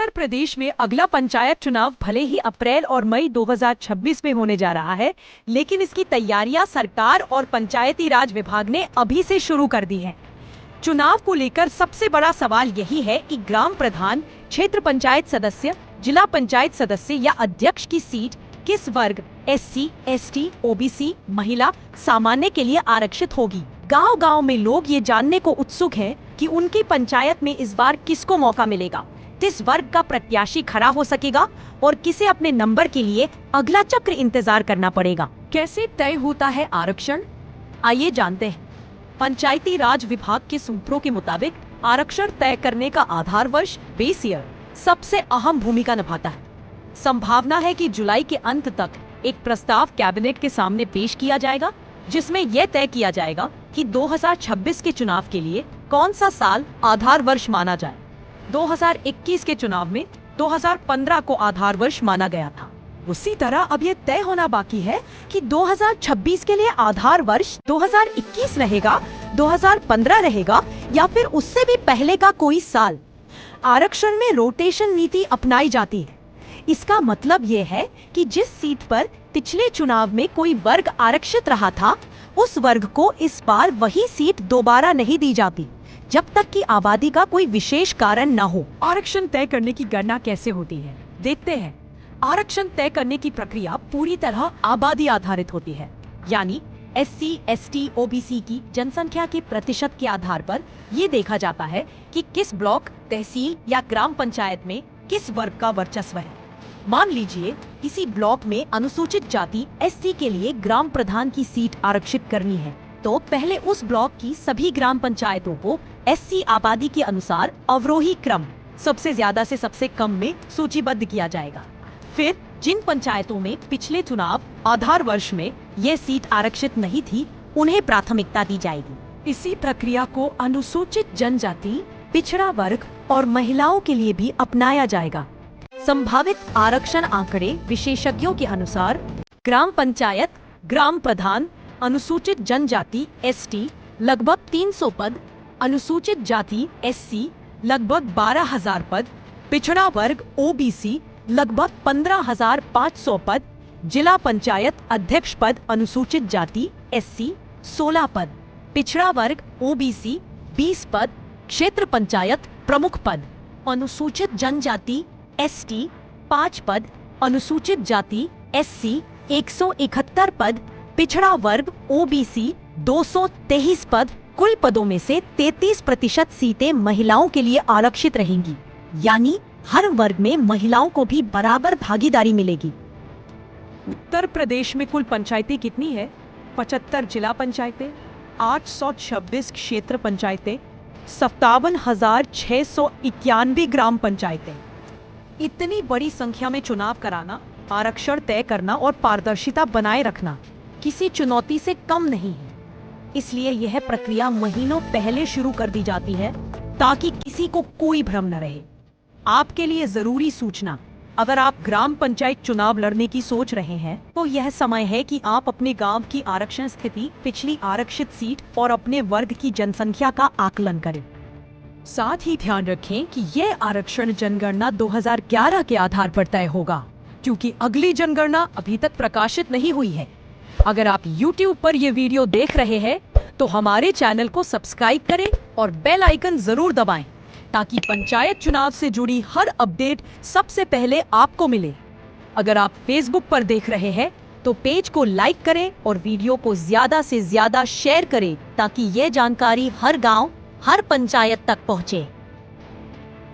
उत्तर प्रदेश में अगला पंचायत चुनाव भले ही अप्रैल और मई 2026 में होने जा रहा है, लेकिन इसकी तैयारियां सरकार और पंचायती राज विभाग ने अभी से शुरू कर दी है। चुनाव को लेकर सबसे बड़ा सवाल यही है कि ग्राम प्रधान, क्षेत्र पंचायत सदस्य, जिला पंचायत सदस्य या अध्यक्ष की सीट किस वर्ग SC, ST, OBC, महिला, सामान्य के लिए आरक्षित होगी। गांव-गांव में लोग ये जानने को उत्सुक हैं कि उनकी पंचायत में इस बार किसको मौका मिलेगा, किस वर्ग का प्रत्याशी खड़ा हो सकेगा और किसे अपने नंबर के लिए अगला चक्र इंतजार करना पड़ेगा। कैसे तय होता है आरक्षण, आइए जानते हैं। पंचायती राज विभाग के सूत्रों के मुताबिक आरक्षण तय करने का आधार वर्ष बेस ईयर सबसे अहम भूमिका निभाता है। संभावना है कि जुलाई के अंत तक एक प्रस्ताव कैबिनेट के सामने पेश किया जाएगा, जिसमें यह तय किया जाएगा कि 2026 के चुनाव के लिए कौन सा साल आधार वर्ष माना जाए। 2021 के चुनाव में 2015 को आधार वर्ष माना गया था। उसी तरह अब यह तय होना बाकी है कि 2026 के लिए आधार वर्ष 2021 रहेगा, 2015 रहेगा या फिर उससे भी पहले का कोई साल। आरक्षण में रोटेशन नीति अपनाई जाती है। इसका मतलब ये है कि जिस सीट पर पिछले चुनाव में कोई वर्ग आरक्षित रहा था, उस वर्ग को इस बार वही सीट दोबारा नहीं दी जाती, जब तक कि आबादी का कोई विशेष कारण न हो। आरक्षण तय करने की गणना कैसे होती है, देखते हैं। आरक्षण तय करने की प्रक्रिया पूरी तरह आबादी आधारित होती है, यानी SC, ST, OBC की जनसंख्या के प्रतिशत के आधार पर ये देखा जाता है कि किस ब्लॉक, तहसील या ग्राम पंचायत में किस वर्ग का वर्चस्व है। मान लीजिए किसी ब्लॉक में अनुसूचित जाति SC के लिए ग्राम प्रधान की सीट आरक्षित करनी है, तो पहले उस ब्लॉक की सभी ग्राम पंचायतों को SC आबादी के अनुसार अवरोही क्रम सबसे ज्यादा से सबसे कम में सूचीबद्ध किया जाएगा। फिर जिन पंचायतों में पिछले चुनाव आधार वर्ष में यह सीट आरक्षित नहीं थी, उन्हें प्राथमिकता दी जाएगी। इसी प्रक्रिया को अनुसूचित जनजाति, पिछड़ा वर्ग और महिलाओं के लिए भी अपनाया जाएगा। संभावित आरक्षण आंकड़े विशेषज्ञों के अनुसार ग्राम पंचायत, ग्राम प्रधान, अनुसूचित जनजाति ST लगभग 300 पद, अनुसूचित जाति SC लगभग 12,000 पद, पिछड़ा वर्ग OBC लगभग 15,500 पद, जिला पंचायत अध्यक्ष पद अनुसूचित जाति SC 16 पद, पिछड़ा वर्ग OBC 20 पद, क्षेत्र पंचायत प्रमुख पद अनुसूचित जनजाति ST 5 पद, अनुसूचित जाति SC 171 पद, पिछड़ा वर्ग OBC 223 पद। कुल पदों में से 33% सीटें महिलाओं के लिए आरक्षित रहेंगी, यानी हर वर्ग में महिलाओं को भी बराबर भागीदारी मिलेगी। उत्तर प्रदेश में कुल पंचायतें कितनी है? 75 जिला पंचायतें, 826 क्षेत्र पंचायतें, 57,691 ग्राम पंचायतें। इतनी बड़ी संख्या में चुनाव कराना, आरक्षण तय करना और पारदर्शिता बनाए रखना किसी चुनौती से कम नहीं है। इसलिए यह प्रक्रिया महीनों पहले शुरू कर दी जाती है, ताकि किसी को कोई भ्रम न रहे। आपके लिए जरूरी सूचना, अगर आप ग्राम पंचायत चुनाव लड़ने की सोच रहे हैं, तो यह समय है कि आप अपने गांव की आरक्षण स्थिति, पिछली आरक्षित सीट और अपने वर्ग की जनसंख्या का आकलन करें। साथ ही ध्यान रखें कि यह आरक्षण जनगणना 2011 के आधार पर तय होगा, क्योंकि अगली जनगणना अभी तक प्रकाशित नहीं हुई है। अगर आप YouTube पर यह वीडियो देख रहे हैं, तो हमारे चैनल को सब्सक्राइब करें और बेल आइकन जरूर दबाएं, ताकि पंचायत चुनाव से जुड़ी हर अपडेट सबसे पहले आपको मिले। अगर आप Facebook पर देख रहे हैं, तो पेज को लाइक करें और वीडियो को ज्यादा से ज्यादा शेयर करें, ताकि ये जानकारी हर गांव, हर पंचायत तक पहुंचे।